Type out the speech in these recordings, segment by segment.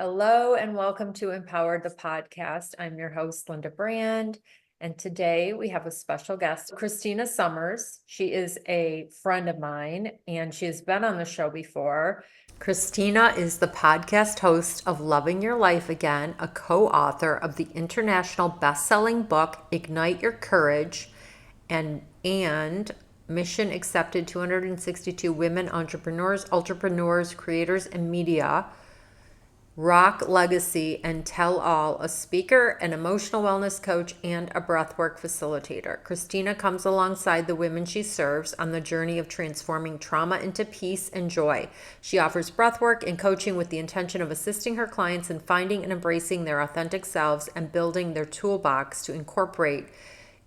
Hello and welcome to Empowered the Podcast. I'm your host, Linda Brand. And today we have a special guest, Christina Sommers. She is a friend of mine and she has been on the show before. Christina is the podcast host of Loving Your Life Again, a co-author of the international best-selling book, Ignite Your Courage, and Mission Accepted 262 Women Entrepreneurs, Ultrapreneurs, Creators, and Media. Rock Legacy and Tell All, a speaker, an emotional wellness coach, and a breathwork facilitator. Christina comes alongside the women she serves on the journey of transforming trauma into peace and joy. She offers breathwork and coaching with the intention of assisting her clients in finding and embracing their authentic selves and building their toolbox to incorporate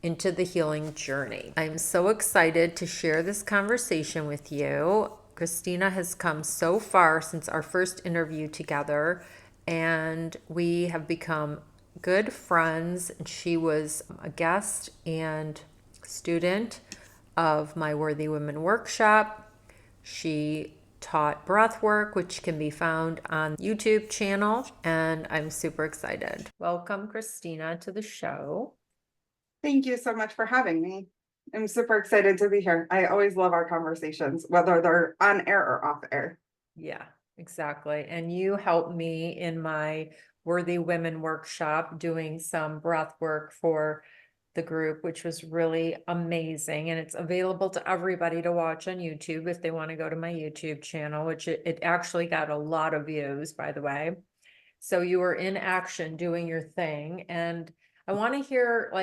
into the healing journey. I'm so excited to share this conversation with you. Christina has come so far since our first interview together, and we have become good friends. She was a guest and student of my Worthy Women workshop. She taught breathwork, which can be found on YouTube channel, and I'm super excited. Welcome, Christina, to the show. Thank you so much for having me. I'm super excited to be here. I always love our conversations, whether they're on air or off air. Yeah, exactly. And you helped me in my Worthy Women workshop doing some breath work for the group, which was really amazing. And it's available to everybody to watch on YouTube if they want to go to my YouTube channel, which it actually got a lot of views, by the way. So you were in action doing your thing. And I want to hear,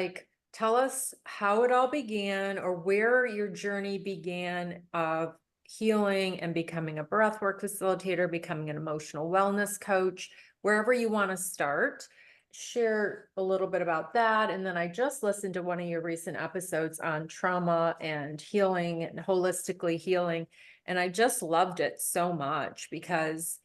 tell us how it all began or where your journey began of healing and becoming a breathwork facilitator, becoming an emotional wellness coach, wherever you want to start. Share a little bit about that. And then I just listened to one of your recent episodes on trauma and healing and holistically healing. And I just loved it so much because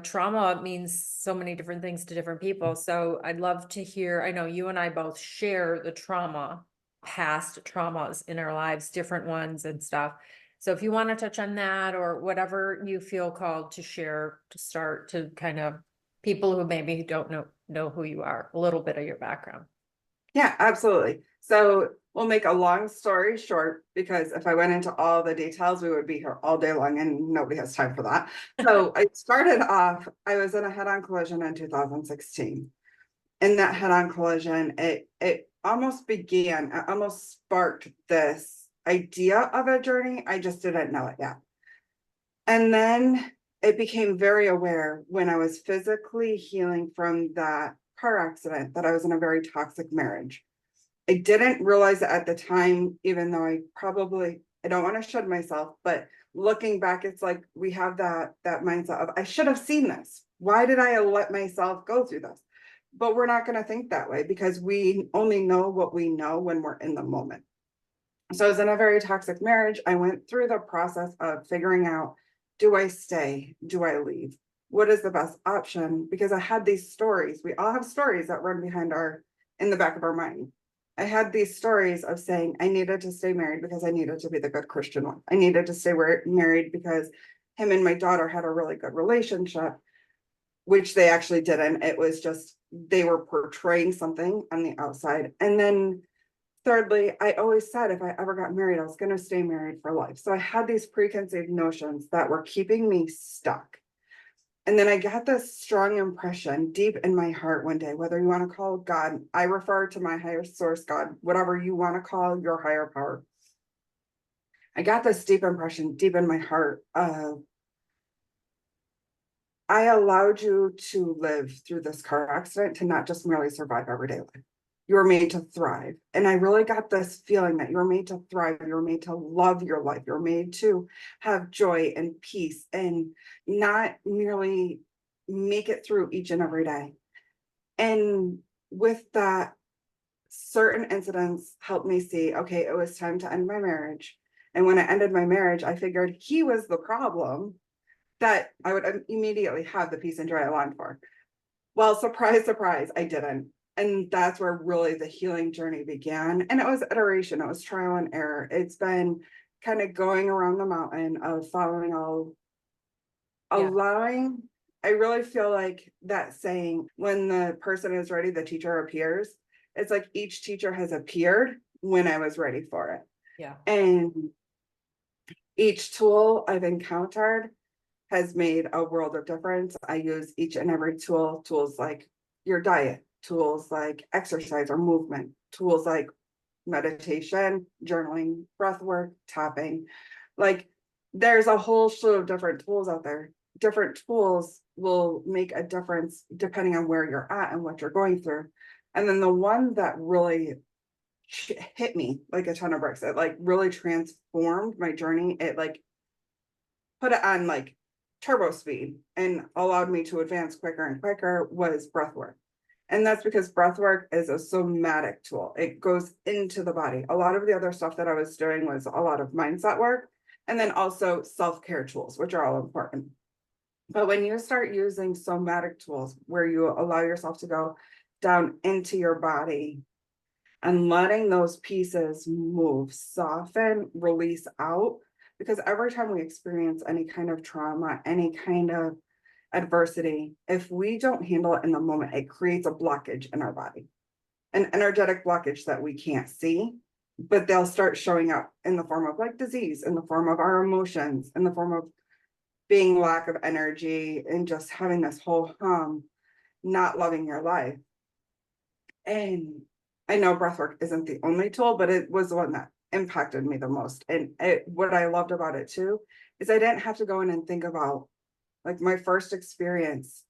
trauma means so many different things to different people. So I'd love to hear, I know you and I both share the trauma, past traumas in our lives, different ones and stuff. So if you want to touch on that or whatever you feel called to share to start to kind of people who maybe don't know who you are, a little bit of your background. Yeah, absolutely. So we'll make a long story short, because if I went into all the details, we would be here all day long and nobody has time for that. So I started off, I was in a head-on collision in 2016. In that head-on collision, it almost sparked this idea of a journey. I just didn't know it yet. And then it became very aware when I was physically healing from that car accident that I was in a very toxic marriage. I didn't realize it at the time, even though I don't want to shed myself, but looking back, it's like we have that mindset of, I should have seen this. Why did I let myself go through this? But we're not going to think that way because we only know what we know when we're in the moment. So I was in a very toxic marriage. I went through the process of figuring out, do I stay? Do I leave? What is the best option? Because I had these stories. We all have stories that run in the back of our mind. I had these stories of saying I needed to stay married because I needed to be the good Christian one. I needed to stay married because him and my daughter had a really good relationship, which they actually didn't. It was just, they were portraying something on the outside. And then thirdly, I always said if I ever got married, I was going to stay married for life. So I had these preconceived notions that were keeping me stuck. And then I got this strong impression deep in my heart one day, whether you want to call God, I refer to my higher source, God, whatever you want to call your higher power. I got this deep impression deep in my heart of, I allowed you to live through this car accident to not just merely survive everyday life. You were made to thrive. And I really got this feeling that you were made to thrive. You were made to love your life. You're made to have joy and peace and not merely make it through each and every day. And with that, certain incidents helped me see, okay, it was time to end my marriage. And when I ended my marriage, I figured he was the problem that I would immediately have the peace and joy I longed for. Well, surprise, surprise, I didn't. And that's where really the healing journey began. And it was iteration, it was trial and error. It's been kind of going around the mountain of following allowing I really feel like that saying, when the person is ready, the teacher appears. It's like each teacher has appeared when I was ready for it. Yeah. And each tool I've encountered has made a world of difference. I use each and every tool, tools like your diet, tools like exercise or movement, tools like meditation, journaling, breath work, tapping. Like there's a whole slew of different tools out there. Different tools will make a difference depending on where you're at and what you're going through. And then the one that really hit me like a ton of bricks, it like really transformed my journey. It like put it on like turbo speed and allowed me to advance quicker and quicker, was breathwork. And that's because breathwork is a somatic tool. It goes into the body. A lot of the other stuff that I was doing was a lot of mindset work, and then also self-care tools, which are all important. But when you start using somatic tools where you allow yourself to go down into your body and letting those pieces move, soften, release out, because every time we experience any kind of trauma, any kind of adversity, if we don't handle it in the moment, it creates a blockage in our body, an energetic blockage that we can't see, but they'll start showing up in the form of like disease, in the form of our emotions, in the form of being lack of energy, and just having this whole not loving your life. And I know breathwork isn't the only tool, but it was the one that impacted me the most. And what I loved about it too is I didn't have to go in and think about, like, my first experience.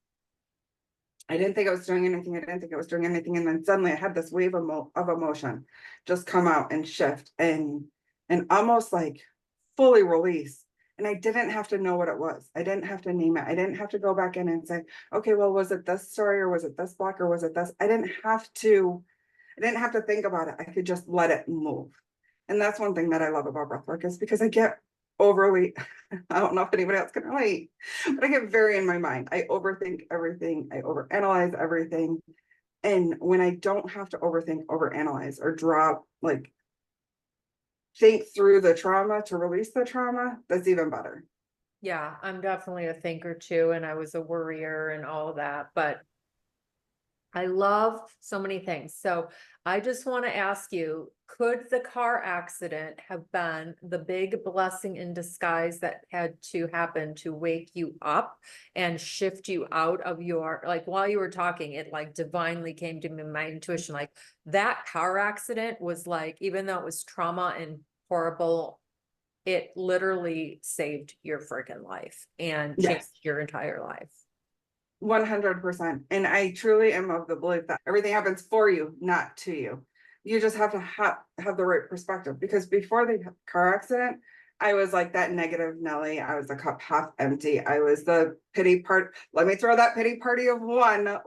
I didn't think I was doing anything. I didn't think I was doing anything. And then suddenly I had this wave of emotion just come out and shift and almost like fully release. And I didn't have to know what it was. I didn't have to name it. I didn't have to go back in and say, okay, well, was it this story or was it this block or was it this? I didn't have to think about it. I could just let it move. And that's one thing that I love about breathwork, is because I get overly, I don't know if anybody else can relate, but I get very in my mind. I overthink everything. I overanalyze everything. And when I don't have to overthink, overanalyze, or drop, like, think through the trauma to release the trauma, that's even better. Yeah, I'm definitely a thinker too, and I was a worrier and all of that, but I love so many things. So I just want to ask you, could the car accident have been the big blessing in disguise that had to happen to wake you up and shift you out of your, like, while you were talking, it like divinely came to me, my intuition, like that car accident was like, even though it was trauma and horrible, it literally saved your freaking life and changed Yes. your entire life. 100%. And I truly am of the belief that everything happens for you, not to you. You just have to have the right perspective, because before the car accident, I was like that negative Nelly. I was the cup half empty. I was the pity part. Let me throw that pity party of one.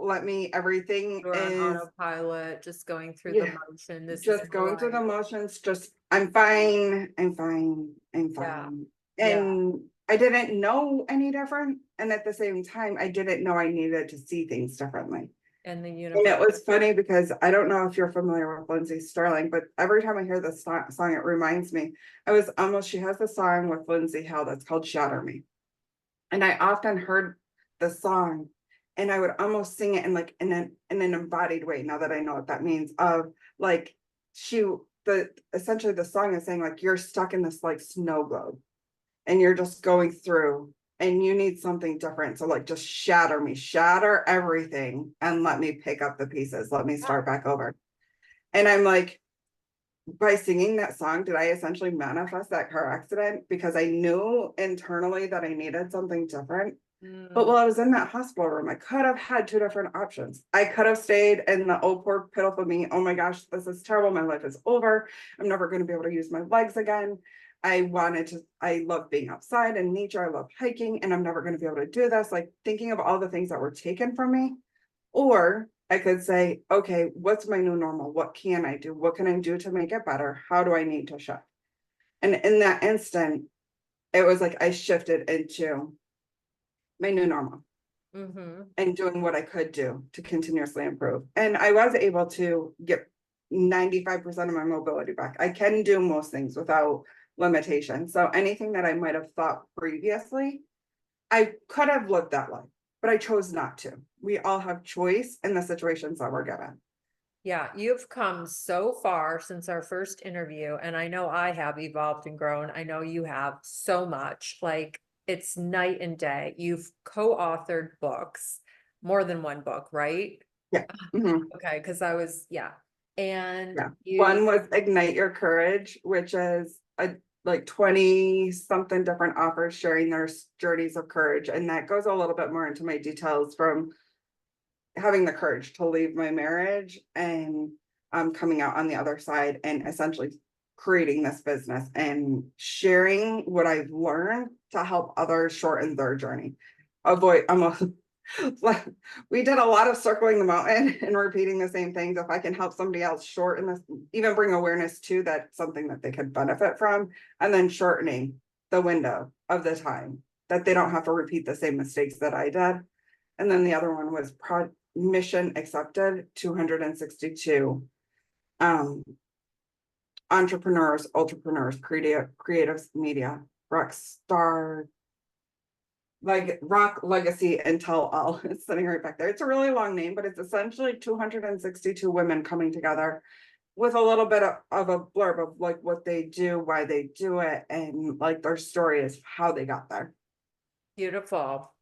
Everything You're on is, autopilot, just going through the yeah, motion. This is just my going through the life. motions. Just, I'm fine. I'm fine. I'm Yeah, fine. yeah. And I didn't know any different. And at the same time, I didn't know I needed to see things differently. And the And universe. it was funny because I don't know if you're familiar with Lindsay Sterling, but every time I hear this song, it reminds me. She has the song with Lindsay Hill that's called Shatter Me. And I often heard the song and I would almost sing it in like in an embodied way, now that I know what that means, of like essentially the song is saying like, you're stuck in this like snow globe and you're just going through and you need something different. So like, just shatter me, shatter everything and let me pick up the pieces. Let me start back over. And I'm like, by singing that song, did I essentially manifest that car accident? Because I knew internally that I needed something different. But Mm, while I was in that hospital room, I could have had two different options. I could have stayed in the, oh, poor, pitiful me. Oh my gosh, this is terrible. My life is over. I'm never going to be able to use my legs again. I love being outside in nature. I love hiking, and I'm never going to be able to do this. Like, thinking of all the things that were taken from me. Or I could say, okay, what's my new normal? What can I do? What can I do to make it better? How do I need to shift? And in that instant, it was like I shifted into my new normal mm-hmm. and doing what I could do to continuously improve. And I was able to get 95% of my mobility back. I can do most things without limitation. So anything that I might have thought previously, I could have lived that life. but I chose not to. We all have choice in the situations that we're given. Yeah, you've come so far since our first interview, and I know I have evolved and grown. I know you have so much, like it's night and day. You've co-authored books, more than one book, right? Yeah. Mhm. Okay, because I was, yeah. And Yeah. you, One was Ignite Your Courage, which is a like 20 something different authors sharing their journeys of courage. And that goes a little bit more into my details from having the courage to leave my marriage and coming out on the other side and essentially creating this business and sharing what I've learned to help others shorten their journey. Avoid almost we did a lot of circling the mountain and repeating the same things. If I can help somebody else shorten this, even bring awareness to that, something that they could benefit from, and then shortening the window of the time that they don't have to repeat the same mistakes that I did. And then the other one was mission accepted 262 entrepreneurs, ultrapreneurs, creative media, rock star, like rock legacy and tell all. It's sitting right back there. It's a really long name, but it's essentially 262 women coming together with a little bit of a blurb of like what they do, why they do it, and like their story is how they got there. beautiful.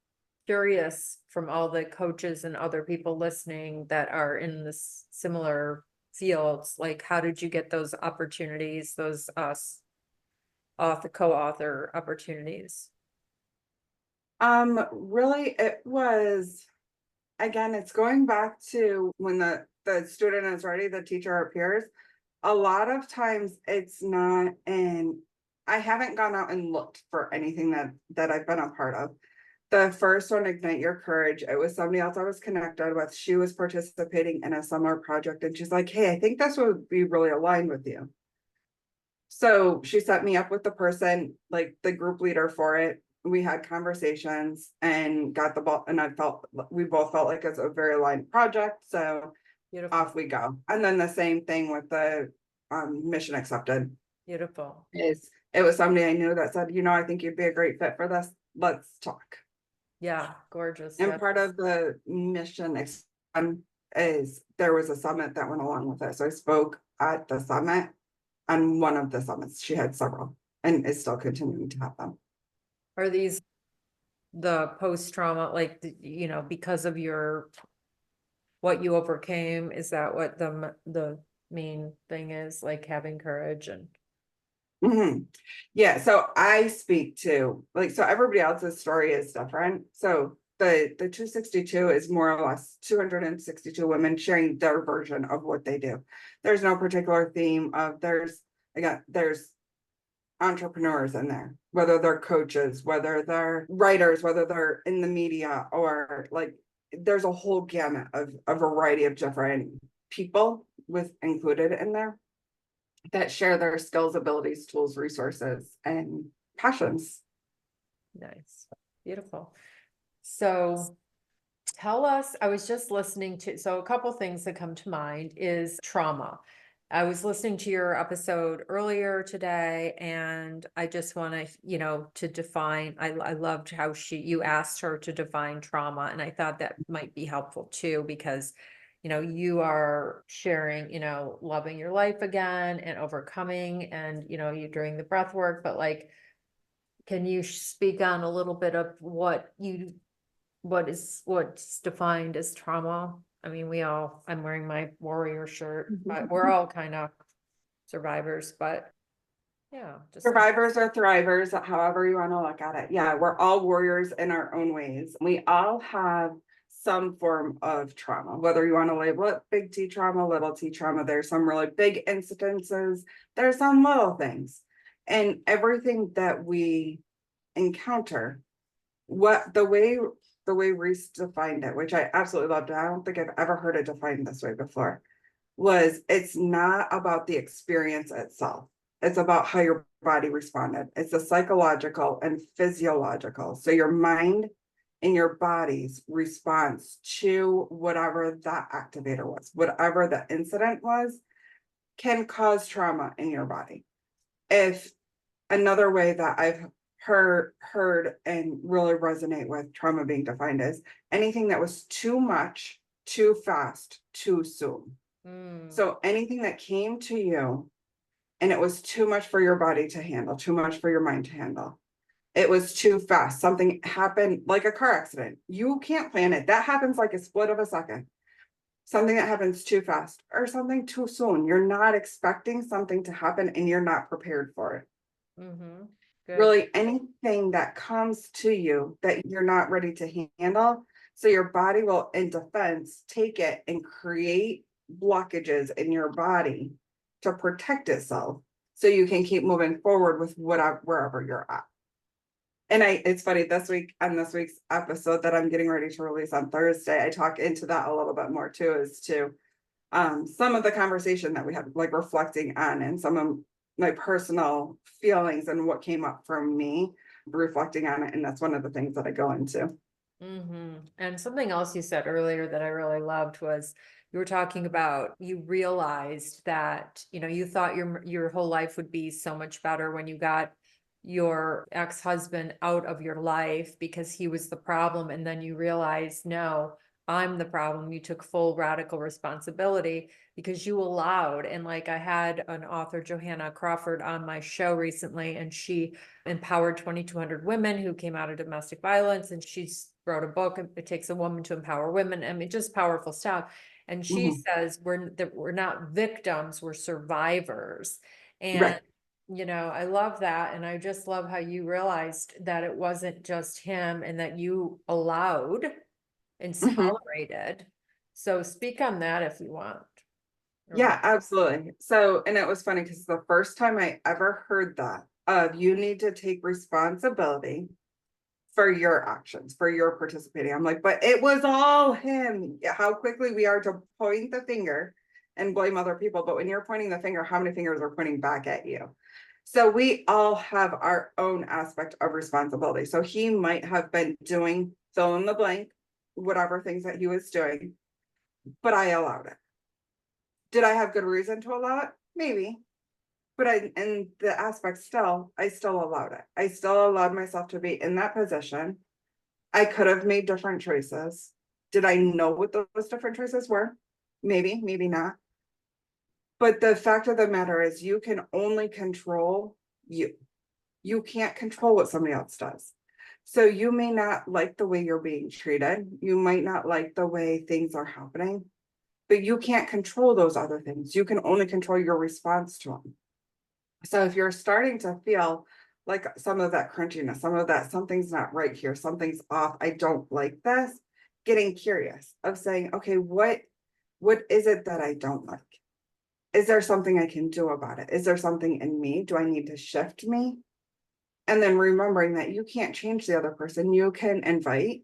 Curious from all the coaches and other people listening that are in this similar fields, like how did you get those opportunities, those author, co-author opportunities? Really, it was, again, it's going back to when the student is ready, the teacher appears. A lot of times it's not, and I haven't gone out and looked for anything that I've been a part of. The first one, Ignite Your Courage, it was somebody else I was connected with. She was participating in a summer project and she's like, hey, I think this would be really aligned with you. So she set me up with the person, like the group leader for it. We had conversations and got the ball, and we both felt like it's a very aligned project. So Beautiful, off we go. And then the same thing with the mission accepted beautiful. is it was somebody I knew that said, I think you'd be a great fit for this. Let's talk. Yeah, gorgeous. And Yeah. part of the mission is there was a summit that went along with it. So I spoke at the summit on one of the summits. She had several and is still continuing to have them. Are these the post-trauma, like, because of what you overcame, is that what the main thing is, like having courage and Yeah, so I speak to so everybody else's story is different. So the 262 is more or less 262 women sharing their version of what they do. There's no particular theme of there's entrepreneurs in there, whether they're coaches, whether they're writers, whether they're in the media, or like there's a whole gamut of a variety of different people with included in there that share their skills, abilities, tools, resources, and passions. nice, beautiful. So tell us, I was just listening to, so a couple things that come to mind is trauma. I was listening to your episode earlier today, and I just want to, to define, I loved how you asked her to define trauma. And I thought that might be helpful too, because, you are sharing, loving your life again and overcoming and, you doing the breath work, but like, can you speak on a little bit of what's defined as trauma? I mean, I'm wearing my warrior shirt, but we're all kind of survivors, but yeah, just Survivors or thrivers, however you want to look at it. Yeah, we're all warriors in our own ways. We all have some form of trauma, whether you want to label it big T trauma, little T trauma. There's some really big incidences, there's some little things. And everything that we encounter, the way Reese defined it, which I absolutely loved, I don't think I've ever heard it defined this way before, was it's not about the experience itself. It's about how your body responded. It's a psychological and physiological. So your mind and your body's response to whatever that activator was, whatever the incident was, can cause trauma in your body. If another way that I've heard and really resonate with trauma being defined as anything that was too much, too fast, too soon. Mm, So anything that came to you and it was too much for your body to handle, too much for your mind to handle. It was too fast. Something happened like a car accident. You can't plan it. That happens like a split of a second. Something that happens too fast or something too soon. You're not expecting something to happen and you're not prepared for it. mm-hmm. Good. Really, anything that comes to you that you're not ready to handle. So your body will, in defense, take it and create blockages in your body to protect itself so you can keep moving forward with whatever, wherever you're at. And it's funny, this week on this week's episode that I'm getting ready to release on Thursday, I talk into that a little bit more too, as to some of the conversation that we had, like reflecting on, and some of my personal feelings and what came up from me, reflecting on it. And that's one of the things that I go into. Mm-hmm. And something else you said earlier that I really loved was you were talking about, you realized that, you thought your whole life would be so much better when you got your ex-husband out of your life because he was the problem. And then you realized, no, I'm the problem. You took full radical responsibility because you allowed. And like I had an author, Johanna Crawford, on my show recently, and she empowered 2,200 women who came out of domestic violence. And she's wrote a book, It Takes a Woman to Empower Women. I mean, just powerful stuff. And she Mhm. says we're not victims, we're survivors. And Right. I love that. And I just love how you realized that it wasn't just him and that you allowed and Mhm. tolerated. So speak on that if you want. Yeah, absolutely. So, and it was funny because the first time I ever heard that of you need to take responsibility for your actions, for your participating. I'm like, but it was all him. How quickly we are to point the finger and blame other people. But when you're pointing the finger, how many fingers are pointing back at you? So we all have our own aspect of responsibility. So he might have been doing fill in the blank, whatever things that he was doing, but I allowed it. Did I have good reason to allow it? Maybe. But in the aspect still, I still allowed it. I still allowed myself to be in that position. I could have made different choices. Did I know what those different choices were? Maybe, maybe not. But the fact of the matter is, you can only control you. You can't control what somebody else does. So you may not like the way you're being treated. You might not like the way things are happening, but you can't control those other things. You can only control your response to them. So if you're starting to feel like some of that crunchiness, some of that something's not right here, something's off, I don't like this, getting curious of saying, okay, what is it that I don't like? Is there something I can do about it? Is there something in me? Do I need to shift me? And then remembering that you can't change the other person. You can invite,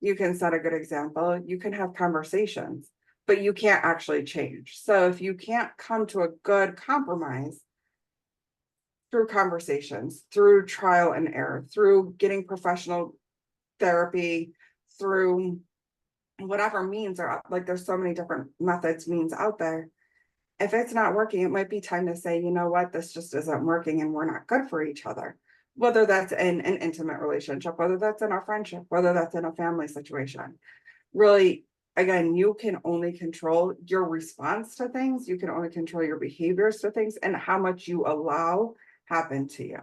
you can set a good example, you can have conversations, but you can't actually change. So if you can't come to a good compromise through conversations, through trial and error, through getting professional therapy, through whatever means are, like there's so many different methods, means out there. If it's not working, it might be time to say, you know what, this just isn't working and we're not good for each other. Whether that's in an intimate relationship, whether that's in a friendship, whether that's in a family situation. Really, again, you can only control your response to things. You can only control your behaviors to things and how much you allow happen to you.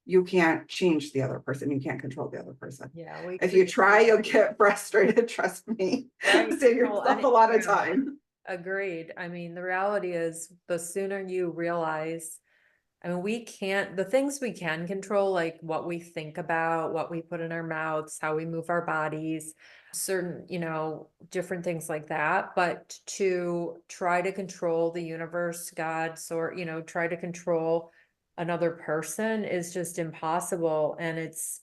You can't change the other person. You can't control the other person. Yeah, we If you create try, you'll get frustrated. Trust me. right. Save Well, yourself a lot of yeah, time. agreed. I mean, the reality is the sooner you realize, I mean, the things we can control, like what we think about, what we put in our mouths, how we move our bodies, certain, different things like that. But to try to control the universe, God, or, try to control another person is just impossible. And it's,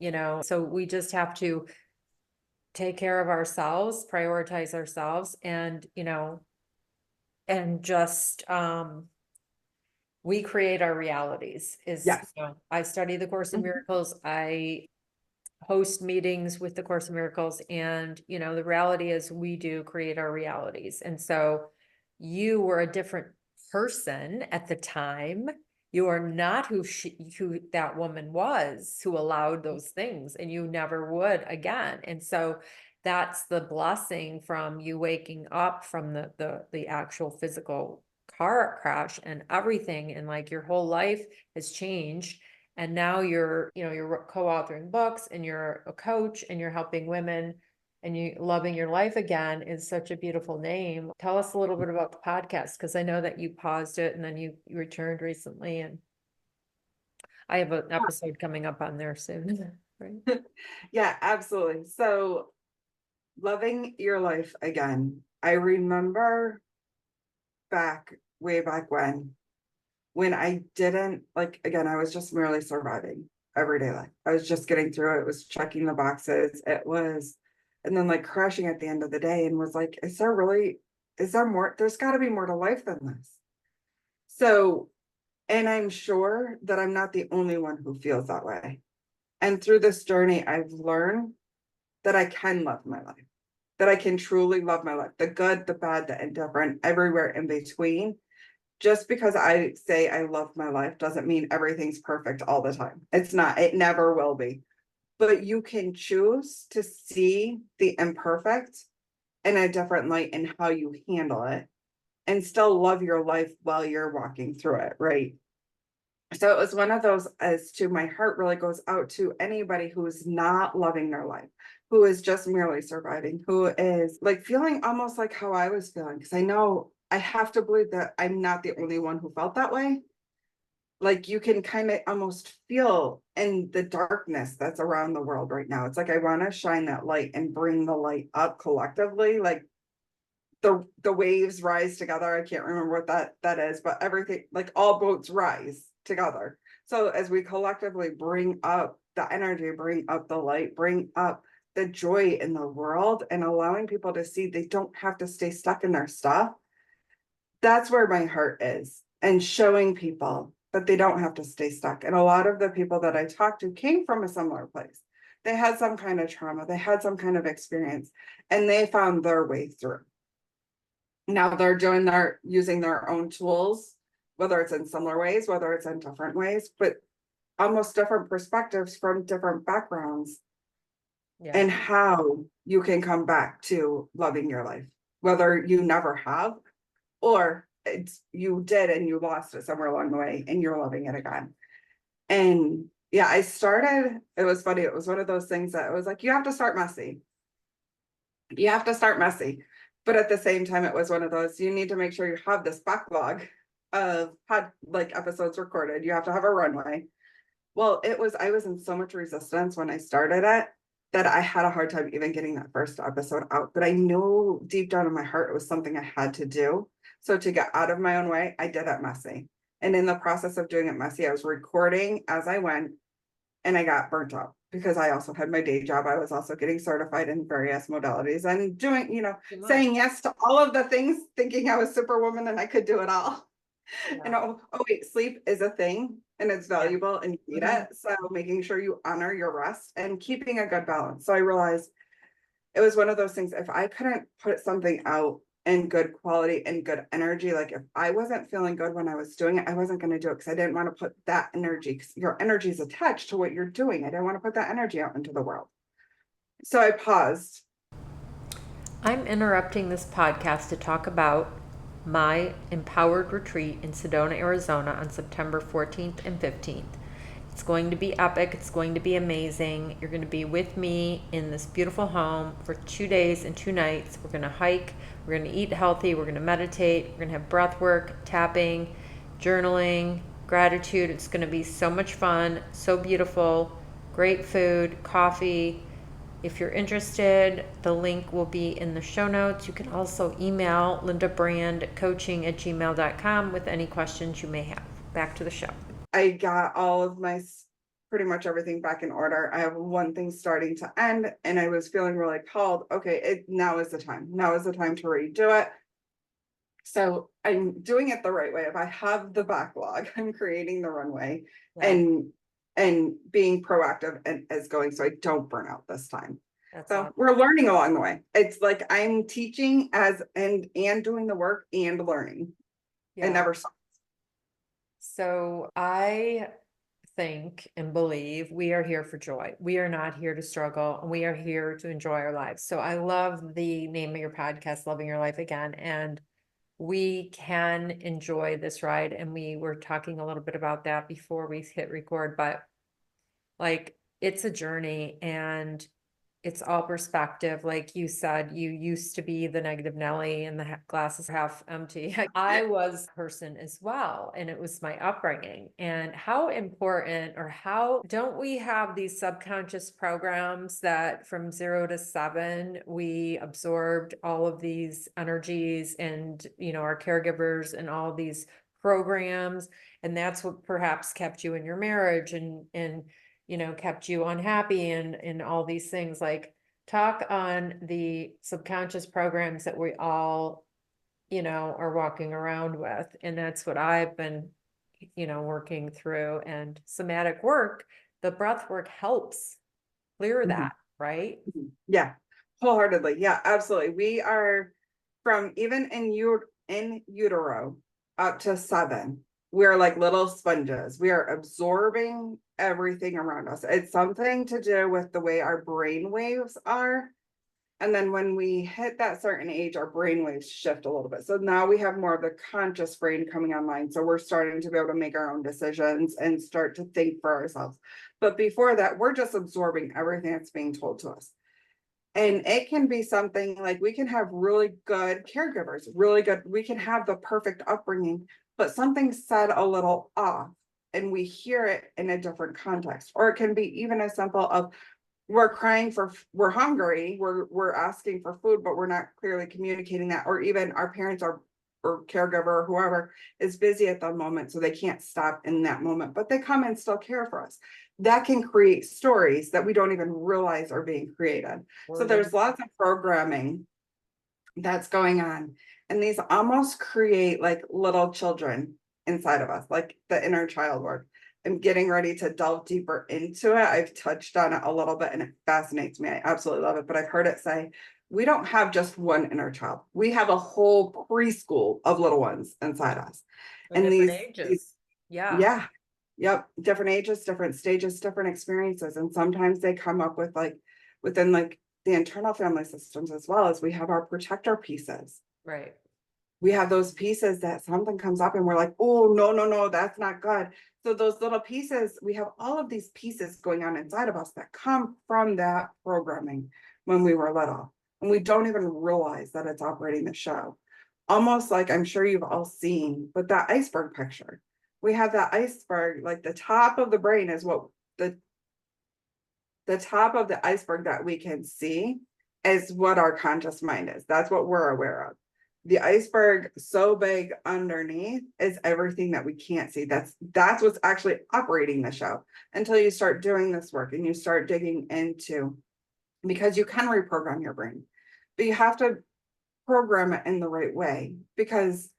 so we just have to take care of ourselves, prioritize ourselves, and, and just, we create our realities Yes. I study the Course in Mhm. Miracles. I host meetings with the Course in Miracles, and the reality is we do create our realities. And so you were a different person at the time, You are not who that woman was, who allowed those things, and you never would again. And so that's the blessing from you waking up from the actual physical car crash and everything. And like your whole life has changed. And now you're co-authoring books and you're a coach and you're helping women and you loving your life again is such a beautiful name. Tell us a little bit about the podcast, because I know that you paused it and then you returned recently, and I have an episode coming up on there soon. Right. Yeah, absolutely. So loving your life again. I remember way back when I didn't like, again, I was just merely surviving everyday life. I was just getting through it, was checking the boxes. And then like crashing at the end of the day and was like, is there more? There's got to be more to life than this. So, and I'm sure that I'm not the only one who feels that way. And through this journey, I've learned that I can love my life, that I can truly love my life, the good, the bad, the indifferent, everywhere in between. Just because I say I love my life doesn't mean everything's perfect all the time. It's not, it never will be. But you can choose to see the imperfect in a different light and how you handle it and still love your life while you're walking through it, right? So it was one of those, as to my heart really goes out to anybody who is not loving their life, who is just merely surviving, who is like feeling almost like how I was feeling. Because I know I have to believe that I'm not the only one who felt that way. Like you can kind of almost feel in the darkness that's around the world right now. It's like I want to shine that light and bring the light up collectively. Like the waves rise together. I can't remember what that is, but everything, like all boats rise together. So as we collectively bring up the energy, bring up the light, bring up the joy in the world and allowing people to see they don't have to stay stuck in their stuff. That's where my heart is, and showing people that they don't have to stay stuck. And a lot of the people that I talked to came from a similar place. They had some kind of trauma, they had some kind of experience, and they found their way through. Now they're using their own tools, whether it's in similar ways, whether it's in different ways, but almost different perspectives from different backgrounds, Yeah. and how you can come back to loving your life, whether you never have, or it's you did and you lost it somewhere along the way and you're loving it again. And yeah, it was funny. It was one of those things that it was like, you have to start messy. You have to start messy. But at the same time, it was one of those, you need to make sure you have this backlog of episodes recorded. You have to have a runway. Well, I was in so much resistance when I started it that I had a hard time even getting that first episode out. But I knew deep down in my heart, it was something I had to do. So to get out of my own way, I did it messy. And in the process of doing it messy, I was recording as I went, and I got burnt out because I also had my day job. I was also getting certified in various modalities and doing, saying yes to all of the things, thinking I was superwoman and I could do it all. Yeah. And oh wait, sleep is a thing and it's valuable and you need it. So making sure you honor your rest and keeping a good balance. So I realized it was one of those things, if I couldn't put something out in good quality and good energy, like if I wasn't feeling good when I was doing it, I wasn't going to do it because I didn't want to put that energy, because your energy is attached to what you're doing. I didn't want to put that energy out into the world. So I paused. I'm interrupting this podcast to talk about my empowered retreat in Sedona, Arizona on September 14th and 15th. It's going to be epic. It's going to be amazing. You're going to be with me in this beautiful home for 2 days and 2 nights. We're going to hike. We're going to eat healthy. We're going to meditate. We're going to have breath work, tapping, journaling, gratitude. It's going to be so much fun, so beautiful, great food, coffee. If you're interested, the link will be in the show notes. You can also email lindabrandcoaching@gmail.com with any questions you may have. Back to the show. I got all of my pretty much everything back in order. I have one thing starting to end, and I was feeling really called. Okay, now is the time. Now is the time to redo it. So I'm doing it the right way. If I have the backlog, I'm creating the runway and being proactive and as going so I don't burn out this time. That's so awesome. We're learning along the way. It's like I'm teaching and doing the work and learning. It never stops. So I think and believe we are here for joy. We are not here to struggle, and we are here to enjoy our lives. So I love the name of your podcast, Loving Your Life Again. And we can enjoy this ride. And we were talking a little bit about that before we hit record, but like it's a journey and it's all perspective. Like you said, you used to be the negative Nelly and the glass is half empty. I was a person as well. And it was my upbringing. And how important, or how don't we have these subconscious programs that from 0 to 7, we absorbed all of these energies and, our caregivers and all these programs. And that's what perhaps kept you in your marriage and kept you unhappy and all these things. Like, talk on the subconscious programs that we all, are walking around with. And that's what I've been, working through. And somatic work, the breath work helps clear that, right? Yeah, wholeheartedly. Yeah, absolutely. We are from even in utero up to 7. We're like little sponges. We are absorbing everything around us. It's something to do with the way our brain waves are. And then when we hit that certain age, our brain waves shift a little bit. So now we have more of the conscious brain coming online. So we're starting to be able to make our own decisions and start to think for ourselves. But before that, we're just absorbing everything that's being told to us. And it can be something like we can have really good caregivers, really good, we can have the perfect upbringing, but something's said a little off and we hear it in a different context. Or it can be even as simple of we're hungry, we're asking for food, but we're not clearly communicating that. Or even our parents or caregiver or whoever is busy at the moment, so they can't stop in that moment, but they come and still care for us. That can create stories that we don't even realize are being created. So there's lots of programming that's going on. And these almost create like little children inside of us, like the inner child work. I'm getting ready to delve deeper into it. I've touched on it a little bit and it fascinates me. I absolutely love it. But I've heard it say, we don't have just one inner child. We have a whole preschool of little ones inside us. And Different ages. yeah, yep, different ages, different stages, different experiences. And sometimes they come up with like within like the internal family systems, as well as we have our protector pieces. Right. We have those pieces that something comes up and we're like, oh, no, that's not good. So those little pieces, we have all of these pieces going on inside of us that come from that programming when we were little. And we don't even realize that it's operating the show. Almost like I'm sure you've all seen, but that iceberg picture. We have that iceberg, like the top of the brain is what the top of the iceberg that we can see is what our conscious mind is. That's what we're aware of. The iceberg so big underneath is everything that we can't see. That's what's actually operating the show until you start doing this work and you start digging into, because you can reprogram your brain, but you have to program it in the right way. Because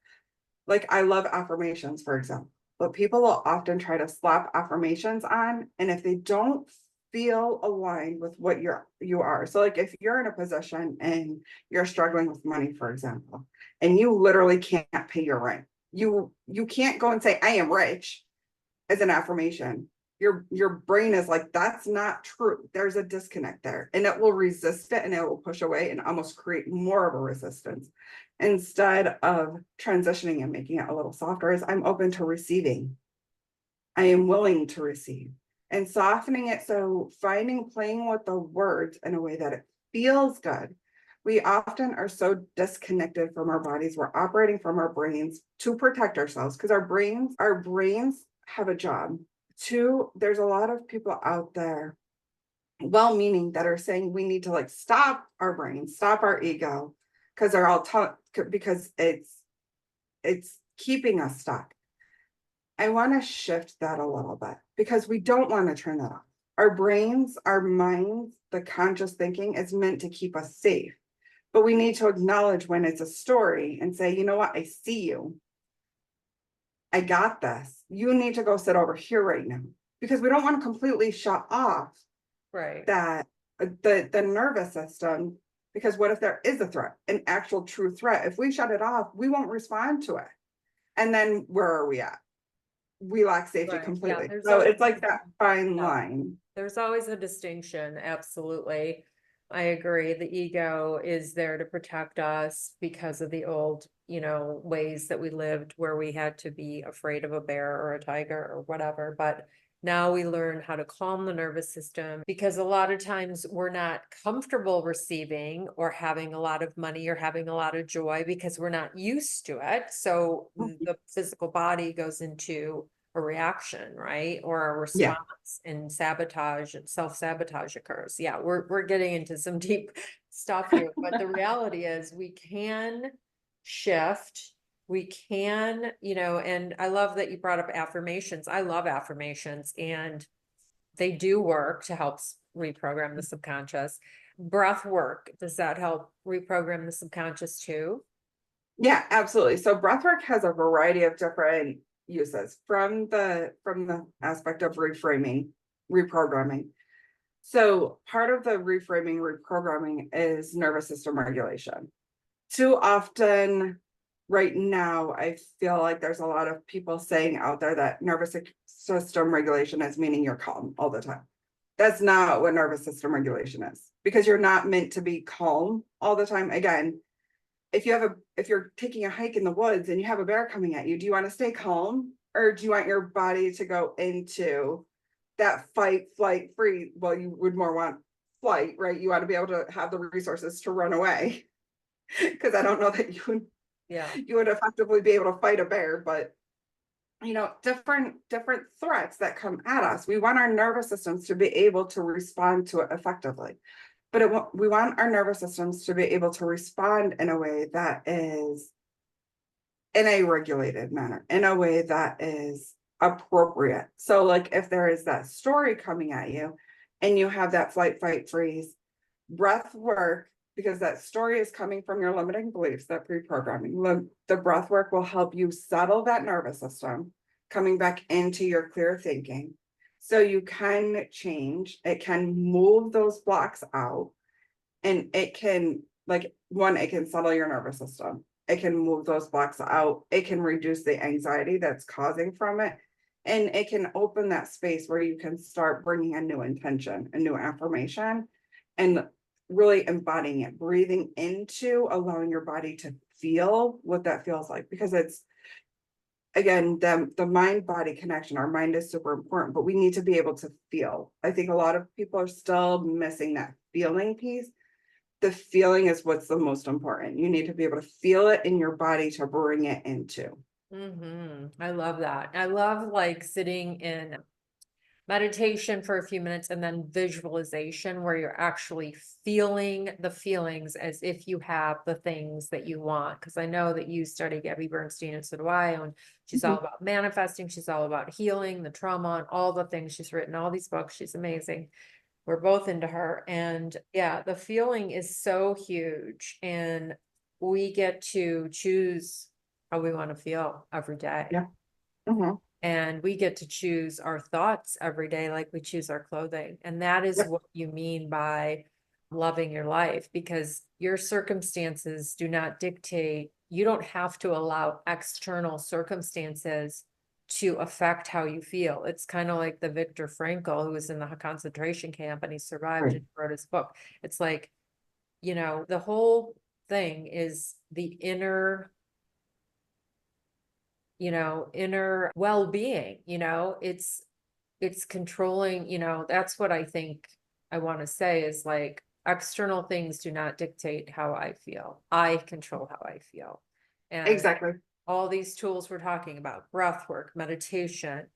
like I love affirmations, for example, but people will often try to slap affirmations on, and if they don't feel aligned with what you are. So like if you're in a position and you're struggling with money, for example, and you literally can't pay your rent, you can't go and say, I am rich as an affirmation. Your brain is like, that's not true. There's a disconnect there, and it will resist it and it will push away and almost create more of a resistance. Instead of transitioning and making it a little softer, is I'm open to receiving. I am willing to receive. And softening it, so playing with the words in a way that it feels good. We often are so disconnected from our bodies. We're operating from our brains to protect ourselves, because our brains have a job. 2, there's a lot of people out there, well-meaning, that are saying we need to like stop our brains, stop our ego, because they're all because it's keeping us stuck. I want to shift that a little bit, because we don't want to turn that off. Our brains, our minds, the conscious thinking is meant to keep us safe. But we need to acknowledge when it's a story and say, you know what, I see you. I got this. You need to go sit over here right now. Because we don't want to completely shut off that the nervous system. Because what if there is a threat, an actual true threat? If we shut it off, we won't respond to it. And then where are we at? we lack safety Right. Yeah, completely. there's So always, it's like that fine yeah, line. there's always a distinction. Absolutely. I agree. The ego is there to protect us because of the old, ways that we lived where we had to be afraid of a bear or a tiger or whatever. But now we learn how to calm the nervous system because a lot of times we're not comfortable receiving or having a lot of money or having a lot of joy because we're not used to it. So the physical body goes into a reaction, right? Or a Yeah. response, and sabotage and self-sabotage occurs. Yeah, we're getting into some deep stuff here, but the reality is we can shift. We can, and I love that you brought up affirmations. I love affirmations, and they do work to help reprogram the subconscious. Breath work, does that help reprogram the subconscious too? Yeah, absolutely. So breathwork has a variety of different uses from the aspect of reframing, reprogramming. So part of the reframing, reprogramming is nervous system regulation. Too often right now, I feel like there's a lot of people saying out there that nervous system regulation is meaning you're calm all the time. That's not what nervous system regulation is, because you're not meant to be calm all the time. Again, if you're taking a hike in the woods and you have a bear coming at you, do you want to stay calm, or do you want your body to go into that fight, flight, free? Well, you would more want flight, right? You want to be able to have the resources to run away. Because I don't know that Yeah. you would effectively be able to fight a bear, but different threats that come at us. We want our nervous systems to be able to respond to it effectively. But we want our nervous systems to be able to respond in a way that is in a regulated manner, in a way that is appropriate. So, like if there is that story coming at you and you have that flight, fight, freeze, breath work, because that story is coming from your limiting beliefs, that pre-programming. The breath work will help you settle that nervous system, coming back into your clear thinking. So you can change, it can move those blocks out, and it can, like, one, it can settle your nervous system. It can move those blocks out. It can reduce the anxiety that's causing from it. And it can open that space where you can start bringing a new intention, a new affirmation, and really embodying it, breathing into, allowing your body to feel what that feels like. Because it's, again, the mind body connection. Our mind is super important, but we need to be able to feel. I think a lot of people are still missing that feeling piece. The feeling is what's the most important. You need to be able to feel it in your body to bring it into. I love that. I love like sitting in meditation for a few minutes and then visualization where you're actually feeling the feelings as if you have the things that you want. Because I know that you study Gabby Bernstein, and so do I. And she's all Mhm. about manifesting. She's all about healing the trauma and all the things. She's written all these books. She's amazing. We're both into her. And yeah, the feeling is so huge. And we get to choose how we want to feel every day. Yeah. Mhm. And we get to choose our thoughts every day, like we choose our clothing. And that is Yep. what you mean by loving your life, because your circumstances do not dictate. You don't have to allow external circumstances to affect how you feel. It's kind of like the Viktor Frankl, who was in the concentration camp and he survived Right. and wrote his book. It's like, the whole thing is the inner well-being, it's controlling, that's what I think I want to say is like external things do not dictate how I feel. I control how I feel. And Exactly. all these tools we're talking about, breath work, meditation,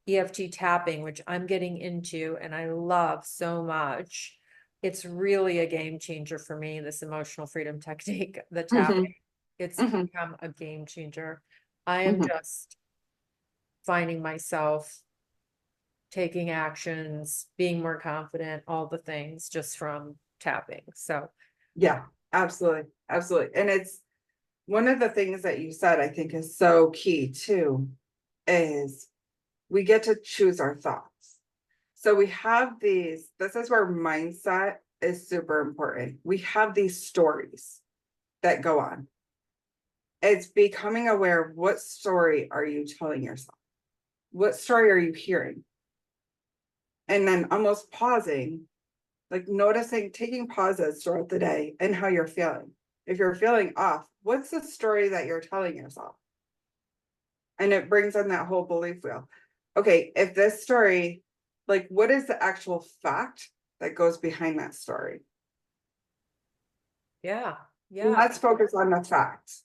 EFT tapping, which I'm getting into and I love so much. It's really a game changer for me, this emotional freedom technique, the tapping. Mhm. It's Mhm. become a game changer. I am Mhm. just finding myself taking actions, being more confident, all the things just from tapping. So, Yeah, absolutely. Absolutely. And it's one of the things that you said, I think, is so key too, is we get to choose our thoughts. So we have this is where mindset is super important. We have these stories that go on. It's becoming aware of what story are you telling yourself? what story are you hearing? And then almost pausing, like noticing, taking pauses throughout the day and how you're feeling. If you're feeling off, what's the story that you're telling yourself? And it brings in that whole belief wheel. Okay, if this story, like, what is the actual fact that goes behind that story? Yeah. Yeah. Let's focus on the facts.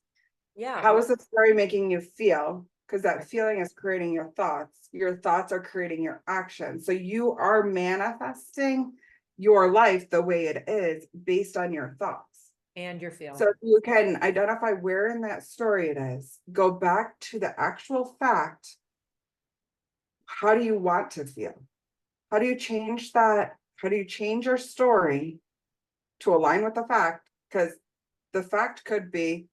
Yeah. How is the story making you feel? Because that feeling is creating your thoughts. Your thoughts are creating your actions. So you are manifesting your life the way it is based on your thoughts. And your So feeling. if you can identify where in that story it is, go back to the actual fact. How do you want to feel? How do you change that? How do you change your story to align with the fact? Because the fact could be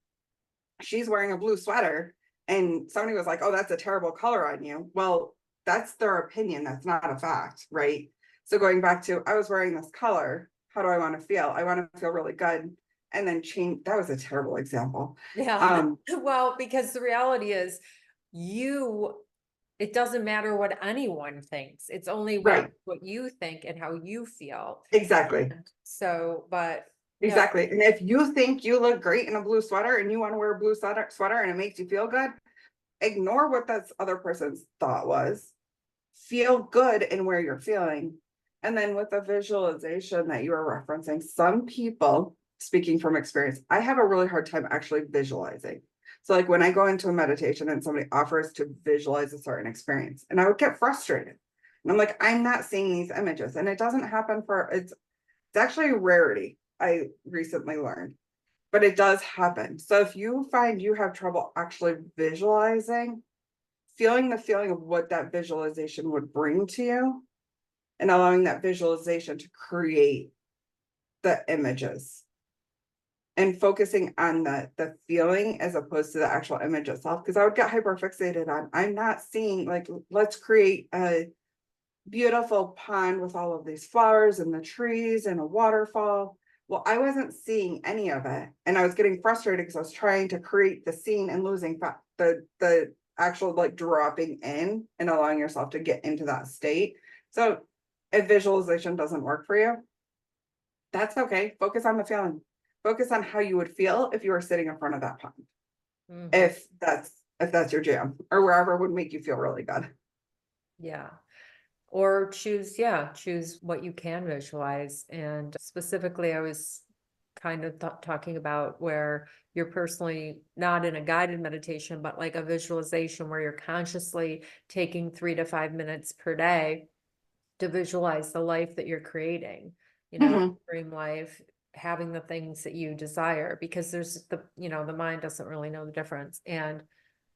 she's wearing a blue sweater and somebody was like, oh, that's a terrible color on you. Well, that's their opinion. That's not a fact, right? So going back to, I was wearing this color. How do I want to feel? I want to feel really good. And then change. That was a terrible example. Yeah. Well, because the reality is it doesn't matter what anyone thinks. It's only Right. what you think and how you feel. Exactly. So, but yeah, Exactly. And if you think you look great in a blue sweater and you want to wear a blue sweater and it makes you feel good, ignore what that other person's thought was. Feel good in where you're feeling. And then with the visualization that you are referencing, some people, speaking from experience, I have a really hard time actually visualizing. So like when I go into a meditation and somebody offers to visualize a certain experience, and I would get frustrated. And I'm like, I'm not seeing these images. And it doesn't happen it's actually a rarity, I recently learned, but it does happen. So if you find you have trouble actually visualizing, feeling the feeling of what that visualization would bring to you and allowing that visualization to create the images and focusing on the feeling as opposed to the actual image itself. Because I would get hyper fixated on, I'm not seeing, like, let's create a beautiful pond with all of these flowers and the trees and a waterfall. Well, I wasn't seeing any of it. And I was getting frustrated because I was trying to create the scene and losing the actual like dropping in and allowing yourself to get into that state. So if visualization doesn't work for you, that's okay. Focus on the feeling. Focus on how you would feel if you were sitting in front of that pond. mhm, If that's your jam or wherever would make you feel really good. yeah. Or choose what you can visualize. And specifically, I was kind of talking about where you're personally not in a guided meditation, but like a visualization where you're consciously taking 3 to 5 minutes per day to visualize the life that you're creating, Mhm. dream life, having the things that you desire, because there's the mind doesn't really know the difference. And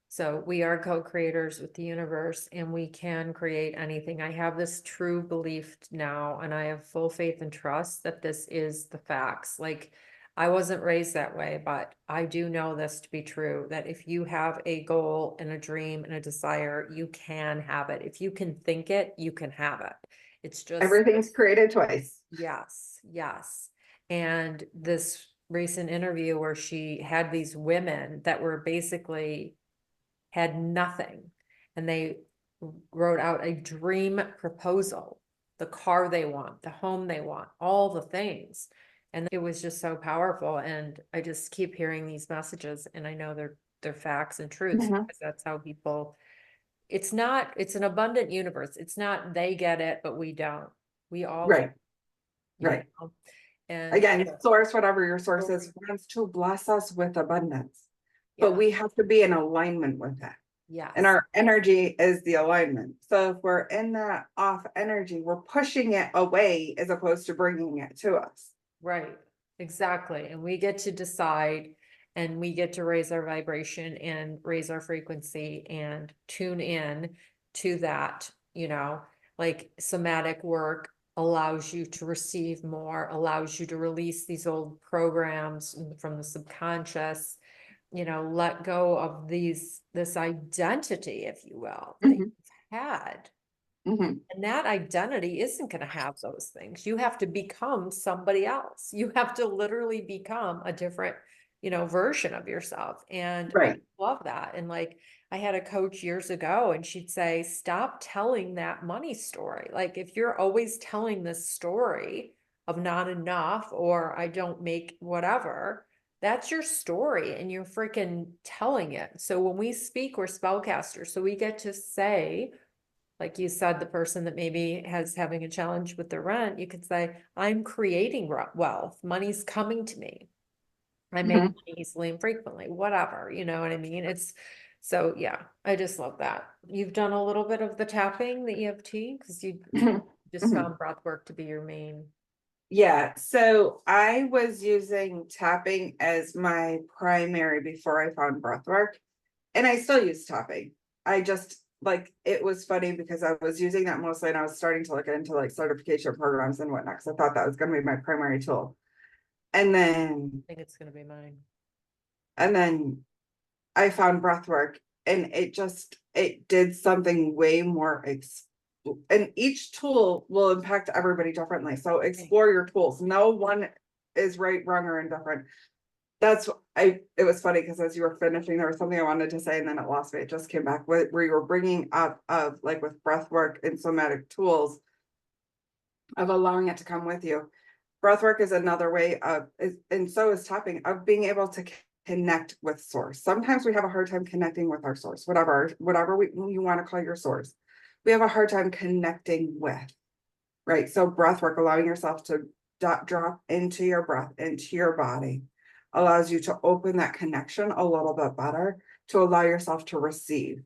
so we are co-creators with the universe and we can create anything. I have this true belief now, and I have full faith and trust that this is the facts. Like, I wasn't raised that way, but I do know this to be true, that if you have a goal and a dream and a desire, you can have it. If you can think it, you can have it. It's just, Everything's created twice. yes, yes. And this recent interview where she had these women that were basically had nothing, and they wrote out a dream proposal, the car they want, the home they want, all the things. And it was just so powerful. And I just keep hearing these messages, and I know they're facts and truths, Mhm. because that's how people, it's an abundant universe. It's not they get it, but we don't. We all get Right, it, right. And Again, source, whatever your source is, totally. wants to bless us with abundance. But Yeah. we have to be in alignment with that. And Yes. our energy is the alignment. So if we're in that off energy, we're pushing it away as opposed to bringing it to us. Right, exactly. And we get to decide, and we get to raise our vibration and raise our frequency and tune in to that, like somatic work allows you to receive more, allows you to release these old programs from the subconscious, let go of this identity, if you will, that Mhm, you've had. mhm. And that identity isn't going to have those things. You have to become somebody else. You have to literally become a different, version of yourself. And I Right. love that. And like, I had a coach years ago and she'd say, stop telling that money story. Like, if you're always telling this story of not enough, or I don't make whatever, that's your story and you're freaking telling it. So when we speak, we're spellcasters. So we get to say, like you said, the person that maybe has having a challenge with their rent, you could say, I'm creating wealth. Money's coming to me. I make Mhm. money easily and frequently, whatever, you know what I mean? So yeah, I just love that. You've done a little bit of the tapping, the EFT, because you Mhm. just Mhm. found breath work to be your main. Yeah, so I was using tapping as my primary before I found breathwork, and I still use tapping. I just like it was funny because I was using that mostly and I was starting to look into like certification programs and whatnot. Because I thought that was going to be my primary tool. And then I think it's gonna be mine. and then I found breathwork and it did something way more and each tool will impact everybody differently. So explore your tools. No one is right, wrong, or indifferent. That's it was funny because as you were finishing, there was something I wanted to say and then it lost me. It just came back where you were bringing up of like with breath work and somatic tools of allowing it to come with you. Breath work is another way of, and so is tapping, of being able to connect with source. Sometimes we have a hard time connecting with our source, whatever you want to call your source. We have a hard time connecting with, right? So breath work, allowing yourself to drop into your breath, into your body, allows you to open that connection a little bit better, to allow yourself to receive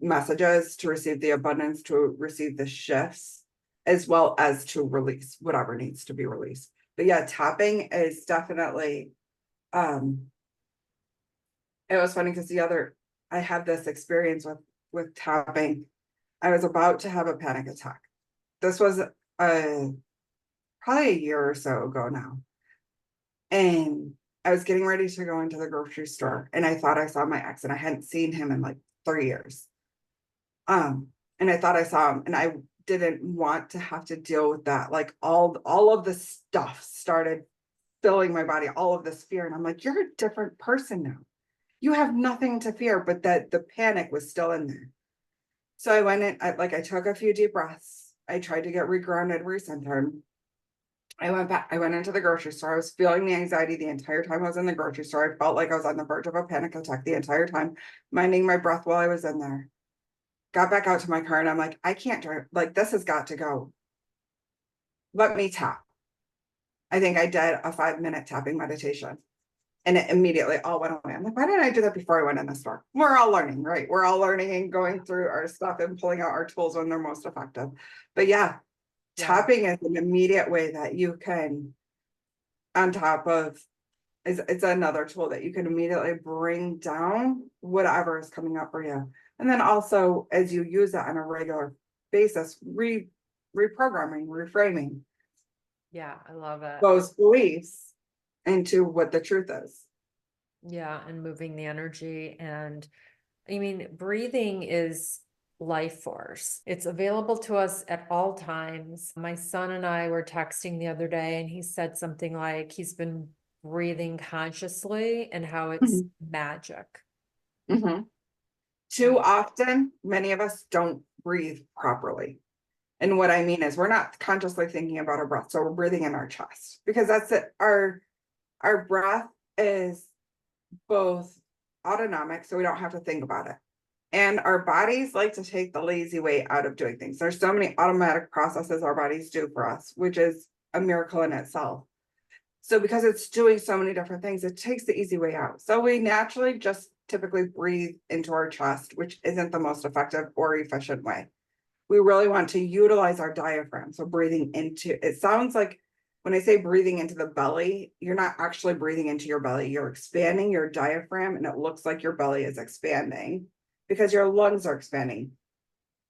messages, to receive the abundance, to receive the shifts, as well as to release whatever needs to be released. But yeah, tapping is definitely, um, it was funny because I had this experience with tapping. I was about to have a panic attack. This was probably a year or so ago now. And I was getting ready to go into the grocery store and I thought I saw my ex and I hadn't seen him in like 3 years. Um, and I thought I saw him and I didn't want to have to deal with that. Like all of the stuff started filling my body, all of this fear. And I'm like, you're a different person now. You have nothing to fear, but that the panic was still in there. So I went in, I took a few deep breaths. I tried to get regrounded, recentered. I went back, I went into the grocery store. I was feeling the anxiety the entire time I was in the grocery store. I felt like I was on the verge of a panic attack the entire time, minding my breath while I was in there. Got back out to my car and I'm like, I can't drive. Like, this has got to go. Let me tap. I think I did a 5-minute tapping meditation and it immediately all went away. I'm like, why didn't I do that before I went in the store? We're all learning, right? We're all learning and going through our stuff and pulling out our tools when they're most effective. But yeah, Yeah. tapping is an immediate way that you can, on top of, it's another tool that you can immediately bring down whatever is coming up for you. And then also, as you use that on a regular basis, reprogramming, reframing Yeah, I love it. those beliefs into what the truth is. Yeah, and moving the energy. And I mean, breathing is life force. It's available to us at all times. My son and I were texting the other day, and he said something like he's been breathing consciously and how it's Mhm. magic. Mhm. Too often, many of us don't breathe properly. And what I mean is we're not consciously thinking about our breath. So we're breathing in our chest because that's it. Our breath is both autonomic, so we don't have to think about it. And our bodies like to take the lazy way out of doing things. There's so many automatic processes our bodies do for us, which is a miracle in itself. So because it's doing so many different things, it takes the easy way out. So we naturally just typically breathe into our chest, which isn't the most effective or efficient way. We really want to utilize our diaphragm. So breathing into, it sounds like when I say breathing into the belly, you're not actually breathing into your belly. You're expanding your diaphragm and it looks like your belly is expanding because your lungs are expanding.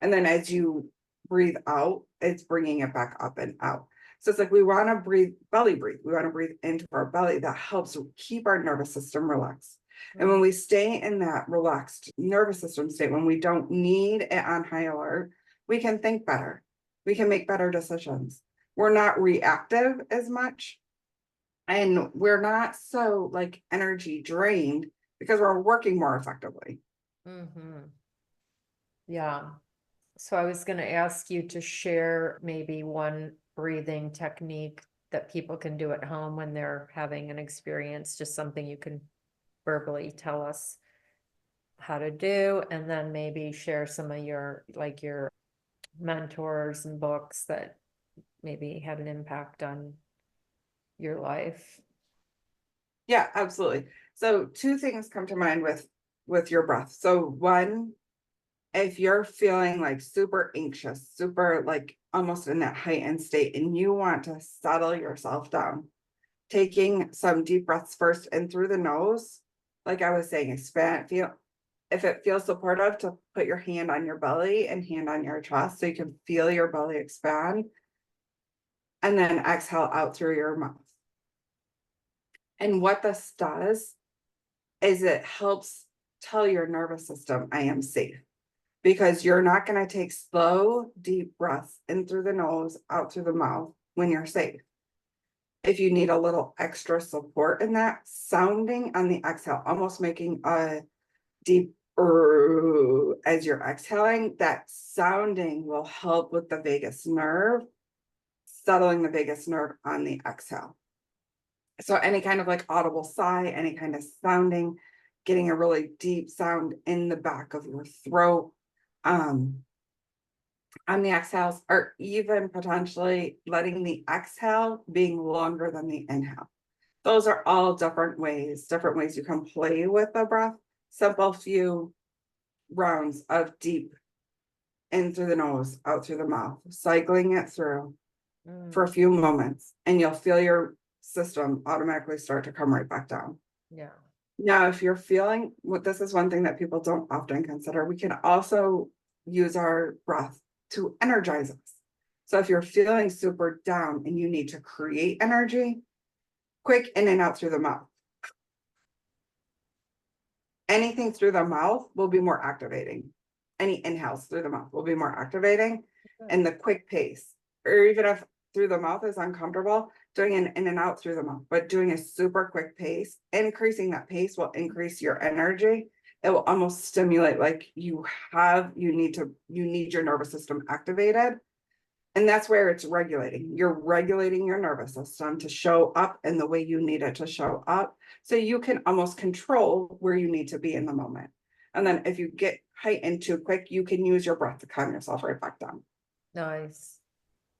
And then as you breathe out, it's bringing it back up and out. So it's like we want to breathe, belly breathe. We want to breathe into our belly. That helps keep our nervous system relaxed. And when we stay in that relaxed nervous system state, when we don't need it on high alert, we can think better. We can make better decisions. We're not reactive as much. And we're not so like energy drained because we're working more effectively. Yeah. So I was gonna ask you to share maybe one breathing technique that people can do at home when they're having an experience, just something you can verbally tell us how to do, and then maybe share some of your, like your mentors and books that maybe had an impact on your life. Yeah, absolutely. So two things come to mind with your breath. So one, if you're feeling like super anxious, super like almost in that heightened state, and you want to settle yourself down, taking some deep breaths first in through the nose, like I was saying, expand, feel, if it feels supportive, to put your hand on your belly and hand on your chest so you can feel your belly expand, and then exhale out through your mouth. And what this does is it helps tell your nervous system, I am safe, because you're not going to take slow, deep breaths in through the nose, out through the mouth when you're safe. If you need a little extra support in that, sounding on the exhale, almost making a deep as you're exhaling, that sounding will help with the vagus nerve, settling the vagus nerve on the exhale. So any kind of like audible sigh, any kind of sounding, getting a really deep sound in the back of your throat on the exhales, or even potentially letting the exhale being longer than the inhale. Those are all different ways you can play with the breath. Simple few rounds of deep in through the nose, out through the mouth, cycling it through for a few moments, and you'll feel your system automatically start to come right back down. Yeah. Now, if you're feeling, what this is one thing that people don't often consider, we can also use our breath to energize us. So if you're feeling super down and you need to create energy, quick in and out through the mouth. Anything through the mouth will be more activating. Any inhales through the mouth will be more activating. And the quick pace, or even if through the mouth is uncomfortable, doing an in and out through the mouth, but doing a super quick pace, increasing that pace will increase your energy. It will almost stimulate, like you need your nervous system activated. And that's where it's regulating. You're regulating your nervous system to show up in the way you need it to show up. So you can almost control where you need to be in the moment. And then if you get heightened too quick, you can use your breath to calm yourself right back down. Nice.